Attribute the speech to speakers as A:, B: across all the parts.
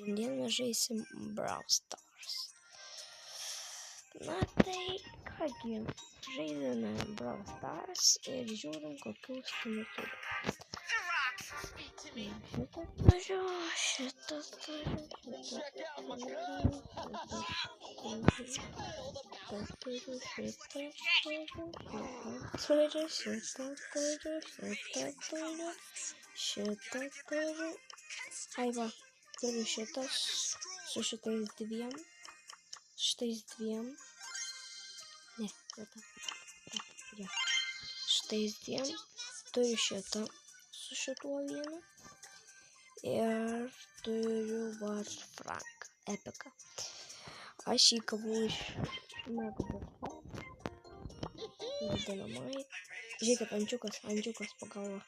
A: Šiandien mes žaisim Brawl Stars. Na tai kągi, žaidėme Brawl Stars ir žiūrim kokių skinų turiu. Šitą turiu. Ai va, turiu šitas su šitais dviem. Ne, šitais dviem. Turiu šitą su šituo vienu. Ir turiu Frank epiką. Aš jį gavau iš Macbooką. Vadinamai. Žiūrėkit, ančiukas pagalvo.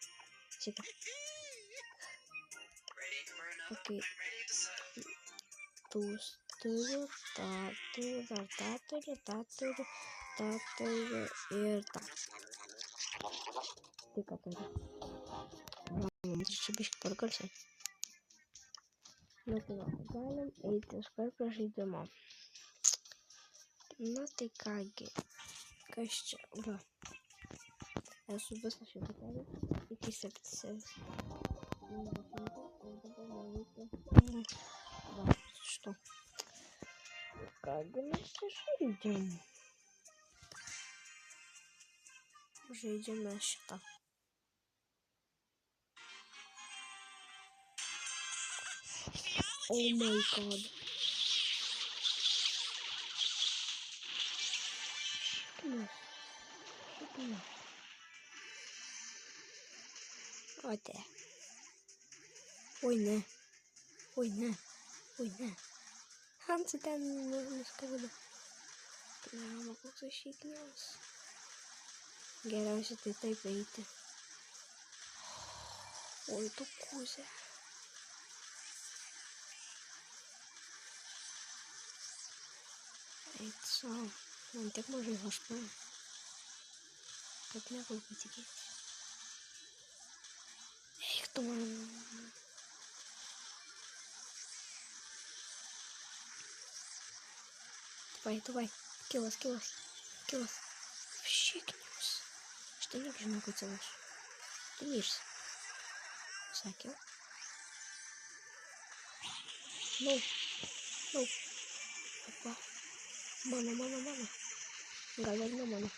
A: Žiūrėkit. Okay. Tūs turiu, tą turiu, dar tą turiu ir tą. Tai ką turiu. Man čia biškį per garsiai. Na tai va, galim eiti iškart prie žaidimo. Na tai kągi, kas čia, va. Esu visą šitą kelią iki 7. Va, šito. Kągi mes čia žaidžiam. Žaidžiame šitą. Oh my god. Šiknius. O te. Oi ne. Hansu ten nuskauda. Mama, koks aš šiknius. Geriausia tai taip eiti. Oi tu kūzė. Eit savo. Man tiek mažai HP. Kad negaliu patikėti. Eik tu man. Давай. Kilas. Šiknius. Štai nežinau, kad savas. Tu mirsi. Sakiau. No. Opa. Mano. Gal ir ne mano.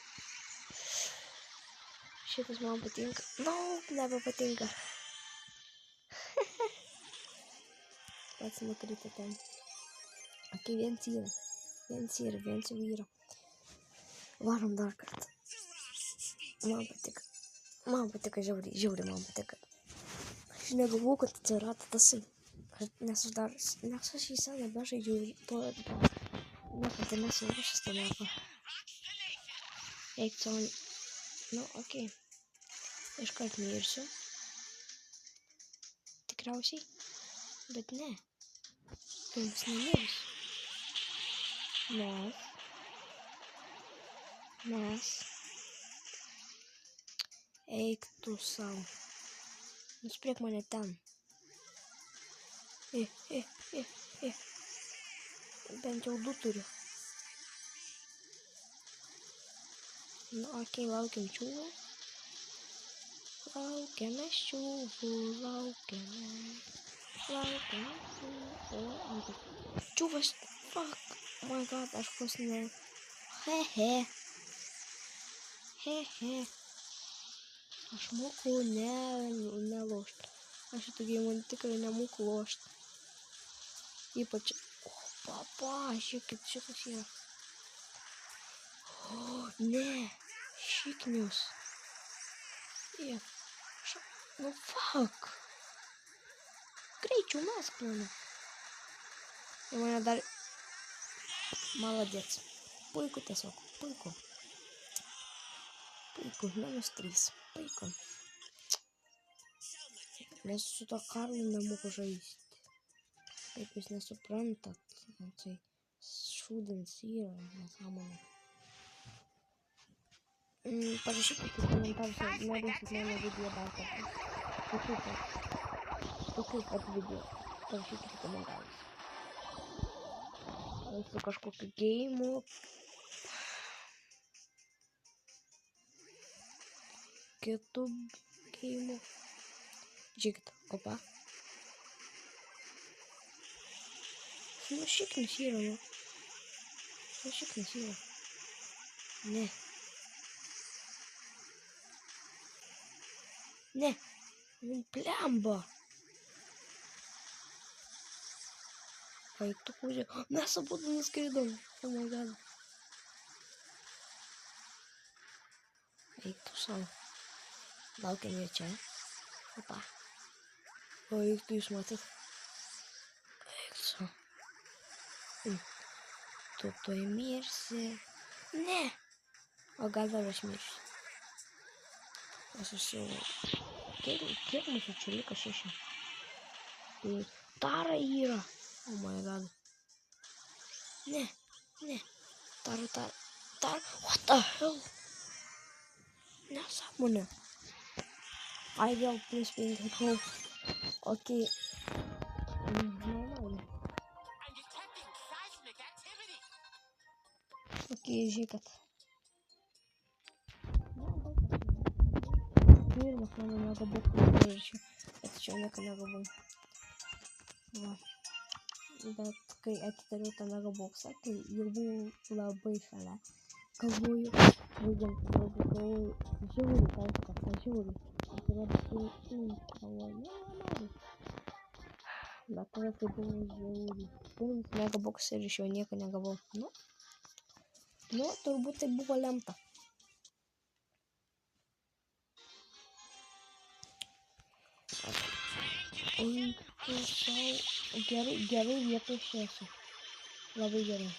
A: Šitas man patinka. No, nebepatinka. Pats nukrito ten. Ok, viens jau yra. Varom dar kartą. Man patika žiauriai man patika. Aš negalvojau, kad atsirado tasai. Nes aš į seną bežaidžiu to. Tai nesu šis to mapą. Eik savo. Nu, okei. Iškart mirsiu. Tikriausiai. Bet ne. Jums nemirsiu. Nes. Eik tu savo. Nuspriek mane ten. Bent jau 2 turiu. Nu, okei, laukiam čiūvų. Laukiame čiūvų. Čiūvas, fuck. Oh my god, aš vos ne. Hehe. Aš moku nelošt. Aš šitą gėjimą tikrai nemoku lošt. Ypač. Papa, žiūrėkit, šitas yra. Ne, šiknius. Nu, fuck. Greičiau mesk mane. Ir mane dar... Maladėts. Puiku tiesiog, puiku. -3. Puiku. Nes su to Karlu nemoku žaisti. Kaip jūs nesuprantat. Tai šūdins yra nesąmonė. Parašykite komentaruose, norėsit mano video dar kartą. Tokių pat video. parašykite komentarus. Ar su kažkokiu geimu. Kitų geimu. Žiūrėkit, opa. Nu, šiknis yra, nu. Nu, šiknis yra. Ne. Ne. Nu, blemba. Eik tu kūdė. Mes abudu nuskridom. Oh my god. Eik tu savo. Laukiam jie čia. Opa. O eik tu jūs matot. Eik tu savo. Tu tuoj mirsi. Ne. O gal dar aš mirsiu. Aš jau... Kiek mūsų čia liko 6? Tai Tara yra. Oh my god. Ne. Ne. Tara. What the hell? Nesąmonė. Ai vėl plus 5. Okei. Okei, žiūrėkit. Pirmas mano megabokas parašiau, bet čia nieko negavau. Va. Bet kai atidariau tą megaboksą, tai jau buvau labai šalia. Galvoju, žiauriai kažkas, žiauriai. Atrodo, nenori. Bet tada tai buvo žiauriai. Pirmas megaboksas ir iš jo nieko negavau. Nu, turbūt tai buvo lemta. Oi, tu sau. Gerai vietoj šviesų. Labai gerai.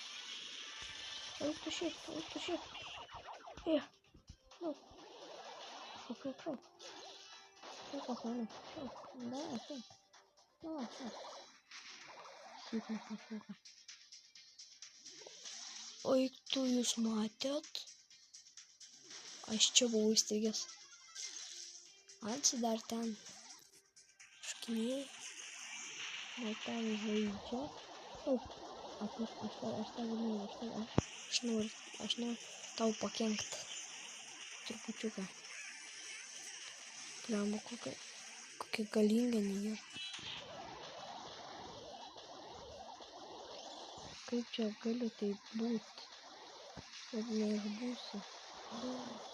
A: Oi, tu šiaip. Ej, nu. Šau. Šau. Da, šau. Šiaip nepasauka. Oi, tu jūs matėt? Aš čia buvau įstrigęs. Ansi dar ten. Škiniai. Gal ten žaidžia. Aš noriu tau pakenkt. Trupučiuką. Lemba, kokia galinga nėra. Kaip čia galiu taip būt? Ir neišbūsiu.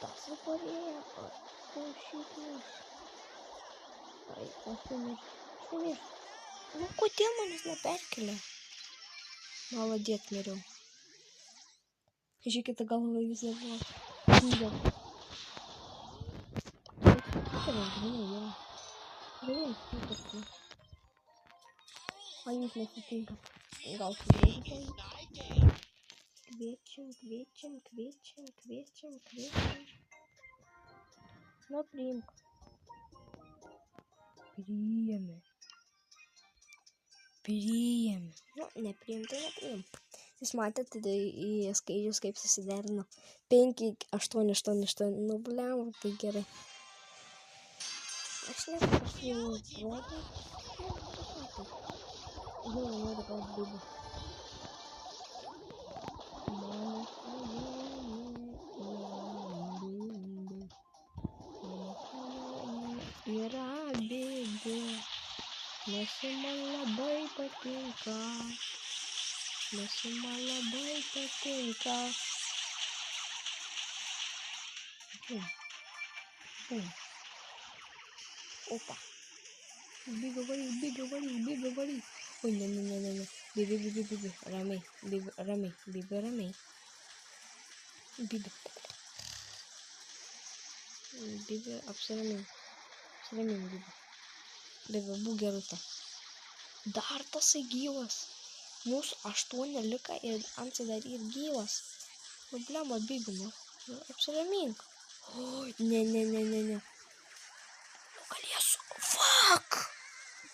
A: Tas varėjo. Klaušykis. Ai, aš mirsiu. Nu, kodėl manęs neperkelia? Maladėt miriau. Žiūrėkite, galvoje vis dar buvo. Knyga. A jūs nesutinka. Gal sugrįžite? Kviečiam. Nu, priimk. Priėmė. Nu, nepriim. Jūs matėte į skaičius, kaip susiderino. 5, 8, 8, 8. Nu, bliam, tai gerai. Aš nepasijau blogai. Jau noriu gal būdų. Yra bėdė. Nes man labai patinka. Opa. Bėga varys. Oi, ne. Bibi. Ramiai. Bibi, apsiramink. Bibi. Bibi, būk gerutė. Dar tasai gyvas. Mūsų 8 lika ir Ansi dar ir gyvas. Problema, Bibi, nu. Apsiramink. Oi, ne. Galėsiu. Fuck!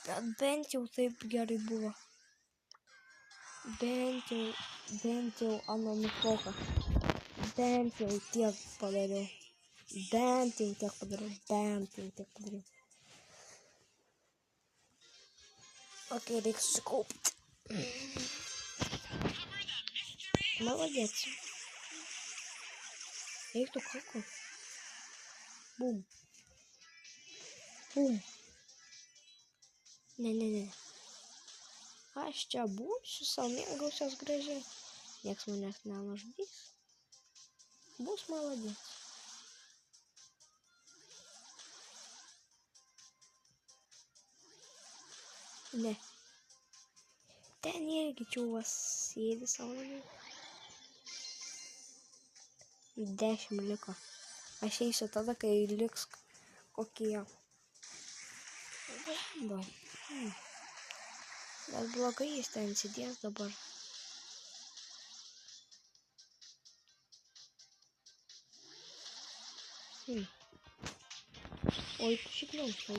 A: Bet bent jau taip gerai buvo. Bent jau anonukoka. Bent jau tiek padariau. Окей, reikia susikaupti. Молодец. Reiktų kako. Bum. Bum. Ne. Aš čia būsiu, savo mėgausiuos gražiai. Nieks manęs nenužudys. Bus молодец. Ne. Ten irgi čiūvas sėdi savo namie. 10 liko. Aš eisiu tada, kai liks kokie. Blemba. Bet blogai jis ten sėdės dabar. Oi, tu šikniau. Šikniau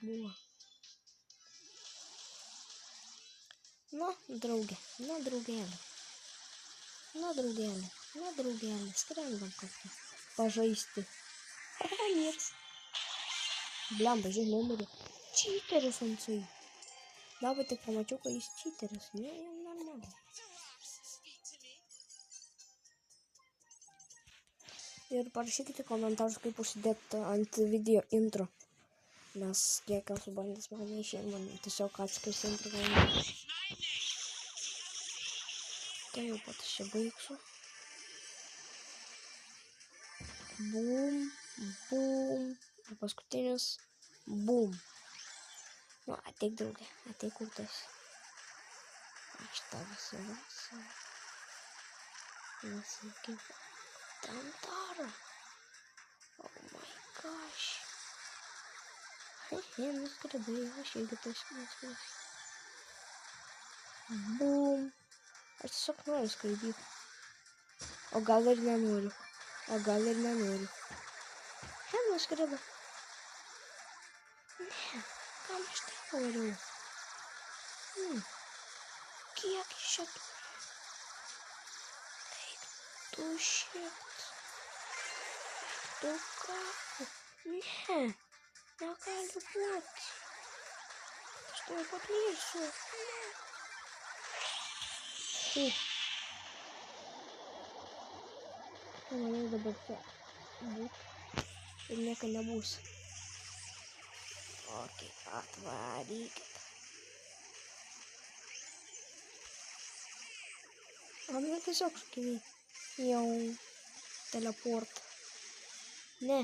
A: buvo. Nu, draugė, skrendam kokią. Pažaisti. Mirs. Blemba, žiūrėjau, numerį. Čyteris ant su jį. Dabar tik pamačiau, kad jis čyteris. Ne, normalu. Ir parašykite komentarus, kaip užsidėti ant video intro. Nes kiek esu bandęs, man neišėjo, man tiesiog atskirs intro galima. Tai jau pat aš čia baigsiu. Bum. Ir paskutinis. Bum. Nu, ateik draugė, ateik kūtas. Aš tavęs įvasiu. Nesakyk. Tam daro. Oh my gosh. Nuskribai, aš irgi tas nuskribai. Bum. Aš tiesiog noriu skraidyti. O gal ir nenoriu. Nuskribai. Ne, kam aš tai pavariau? Kiek iš čia turi? Eik tu šit. Tu ką? Ne, negali būti. Aš tau paklėsiu. Tu manai dabar čia būt ir nieko nebus. Okei, atvarykit. O man tiesiog sukyviai. Jau teleport. Ne.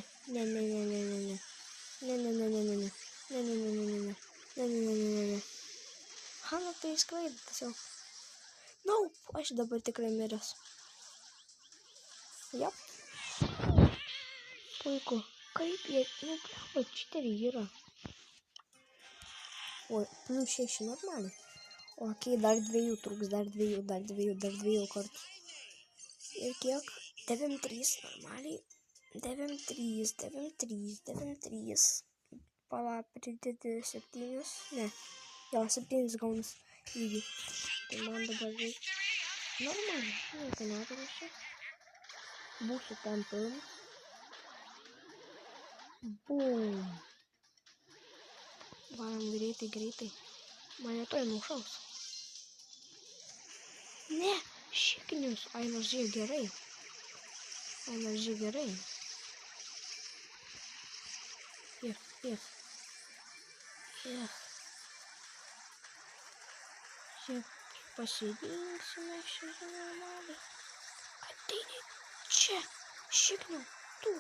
A: Hanna tai skraida tiesiog. Aš dabar tikrai miręs. Jap. Puiku. Kaip jie, blemba, čiteriai yra. Oi, plus 6 normaliai. Okei, dar 2 trūks, dar 2 kartų. Ir kiek? 9-3 normaliai. 9-3. Pala, pridėti 7. Ne. Jo, 7 gaunas lygiai. Tai man dabar reikia. Normaliai. Nieko nedarosiu. Būsiu ten pilnas. Bum. Varam greitai. Mane toj nušaus. Ne, šiknius. Ai, nors žiūrė gerai. Yes. Čia pasirinksime šitą normaliai. Ateini čia. Šikniau. Tu.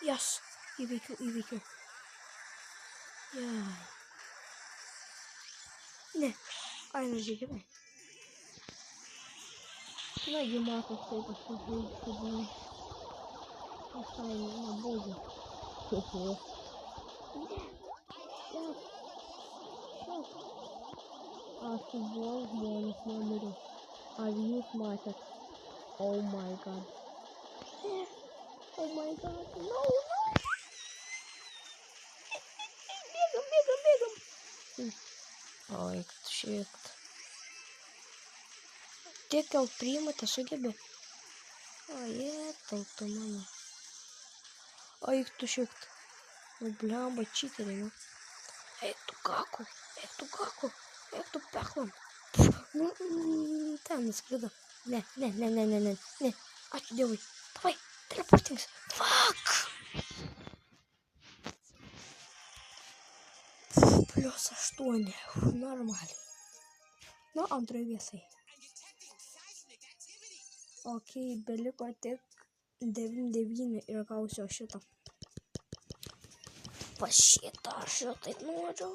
A: Jas. Įveikiu. Jai. Ne. Ai, nežiūrėjai. Nagi matos, taip aš sužaidžiu. Visai nebūdžiu. Šiok. Aš buvau žmonės nemiriu. Ar jūs matėt? Oh my god. No. Bėgam. Oi, kad šiekt. Tiek kelt priimate sugebė. O, tautų mano. O, eik tu šiekt. Nu, blemba, čiterį, nu. Eik tu kaku. Eik tu peklam. Nu, ten nuskrido. Ne. Ačiū Dievui. Davai, teleportings. Fuck. +8. Normaliai. Nu, antroje viesai. Ok, beliko tik 9 ir gausiu šitą. Pas šitą aš jau taip noriu.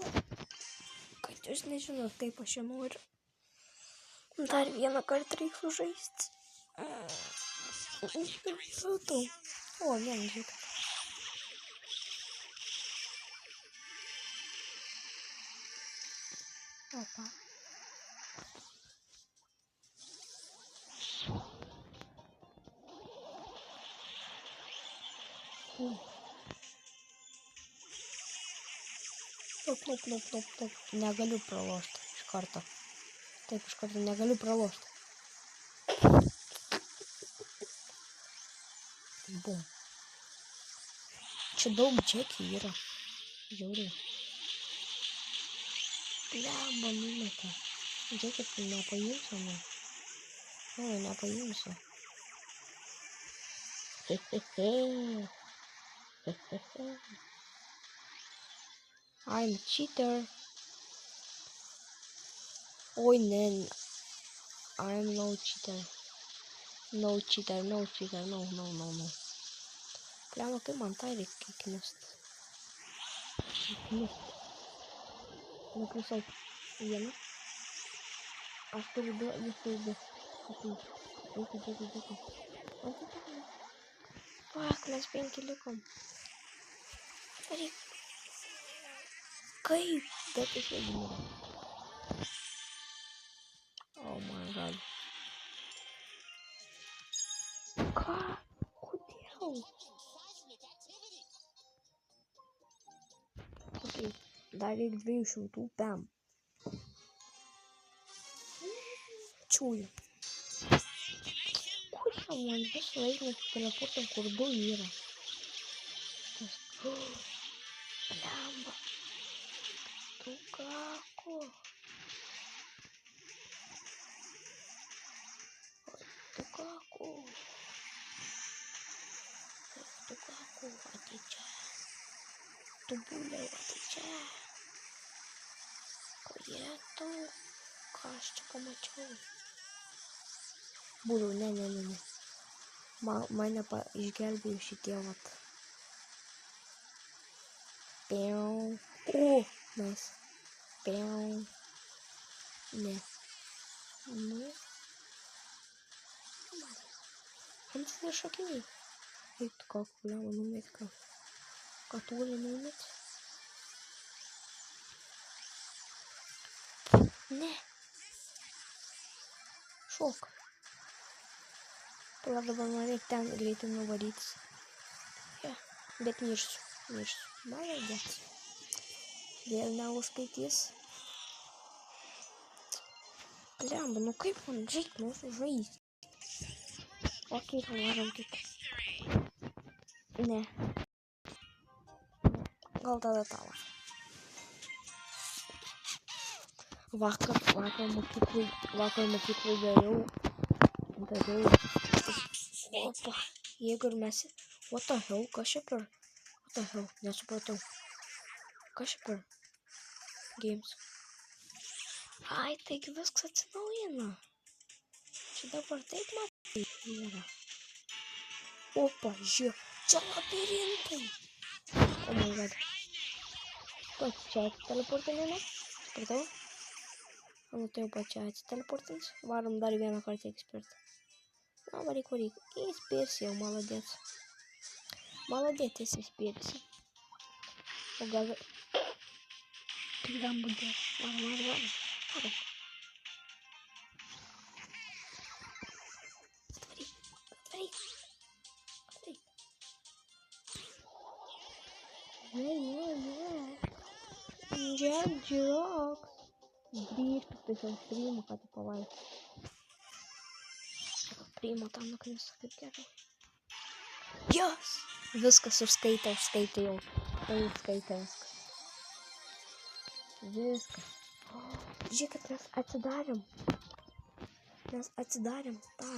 A: Kad jūs nežinot, kaip aš jau noriu. Dar vieną kartą reikia žaisti. O, vieną žiūrėk. Opa. Top. Negaliu pralošti iš karto. Taip, iš karto negaliu pralošti. Bum. Čia daug džekių yra. Žiauriai. Blemba, numetė. Džekį tai nepaimsiu, nu. Nepaimsiu. I'm a cheater. Oi, ne. I'm no cheater. No. Blemba, kaip man tai reikia knist. Nukrisau vieną. Aš turiu 2, jūs turiu 2. Dėkui. Fuck, mes 5 likom. Varyk. Kaip? Bet jis jau mirė. Oh my god. Ką? Kodėl? Ok, dar reikia 200 pem. Čiūju. Kodėl man visą laiką teleportam, kur 2 yra? Blemba. Tu kako? Ateik čia. Tu būliau, ateik čia. Kojetau. Ką aš čia pamačiau? Būliau, ne. Mane išgelbėjo šitie vat. Piau. O, nice. Piau. Ne. Nu. Ant šakiniai. Eik tu ką, kuliamą numėt ką. Ką tu gali numėt? Ne. Šok. Pala dabar man reikia ten greitai nuvarytis. Ja, bet mirsiu. Maladėts. Vėl neužskaitys. Blemba, nu kaip man žaist mūsų žaisti? Ok, pavarom kitą. Ne. Gal tada tavo. Vakar mokyklai dariau. Opa, jeigu ir mes... What the hell, kas čia per... What the hell, nesupratau. Kas čia per... Games. Ai, taigi viskas atsinaujina. Čia dabar taip matai yra. Opa, žiūrėk, čia labirintai. Oh my god. Tuo čia teleportinėme. Supratau. Nu tai jau pačia atsiteleportins. Varom dar vieną kartą ekspertą. Na, varyk. Įspėsi jau, maladėts. Maladėtis įspėsi. O gal... Klikam būdė. Varom. Atvaryk. Jack Jocks. Grįžtų prie savo streamų, ką tu palaik. priimu tą nuknisą kaip gerai. Jos! Viskas užskaitė jau. Tai užskaitė viskas. Viskas. Žiūrėkit, mes atsidarėm tą.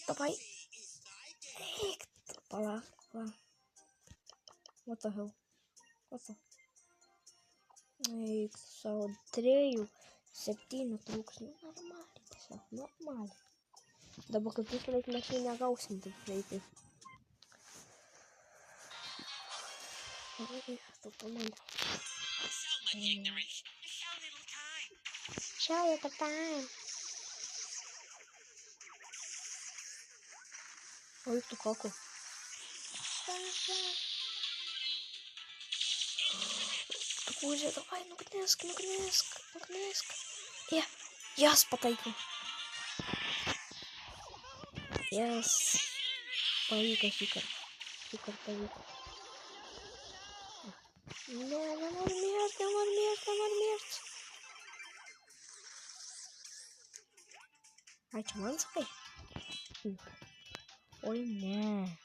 A: Davai. Eik. Palauk. What the hell? Eik, savo 3, 7 trūks. Normaliai, tiesiog normaliai. Dabar kaip jūs laik mes jų negausim taip greitai. Tu pamanė. Show little time. Oi, tu koku. Kūžė, davai, nuknisk. Jas pataikau. Jas. Pavyko šįkart pavyko. Ne, nenori mirt. Ai, čia man sakai? Oi, ne.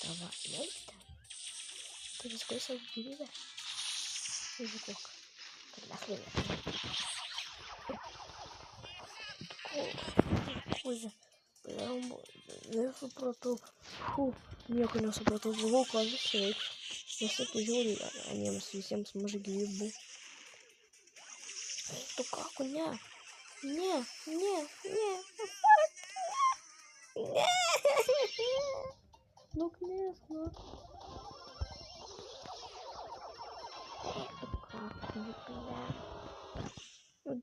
A: Tava, neik ten. Tai visko savo gyvybę. Žiūrėk. Kad neklaimė. Kūžė. Nesupratau. Nieko nesupratau. Galvau, ką visą reikš. Visi pažiūrė, jiems visiems mažai gyvybių. Tu kako, ne. Nuknisk, nu. Tu kako, ble.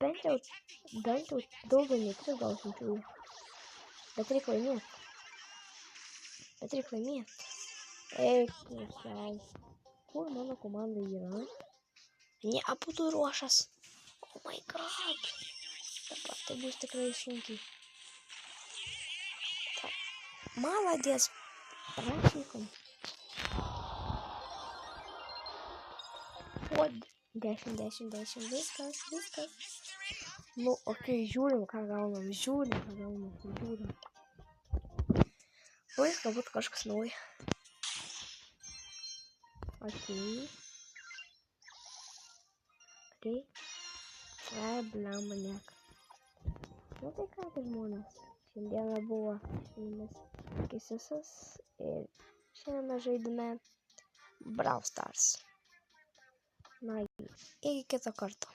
A: Bent jau daugiau nei 3 gausim čiūrų. Bet reik laimėt. Eik, pusiau. Kur mano komanda yra? Ne, abudu ruošas. Oh my god. Dabar tai bus tikrai sunkiai. Maladės. Prašykom. O, 10. Viskas. Nu, okei, žiūrim, ką gaunam. Oi, galbūt kažkas nauja. Okei. Ai, blema, nieko. Nu tai ką, tai žmonės. Šiandieną buvo Kisisas ir šiandien mes žaidime Brawl Stars. Na, iki kito karto.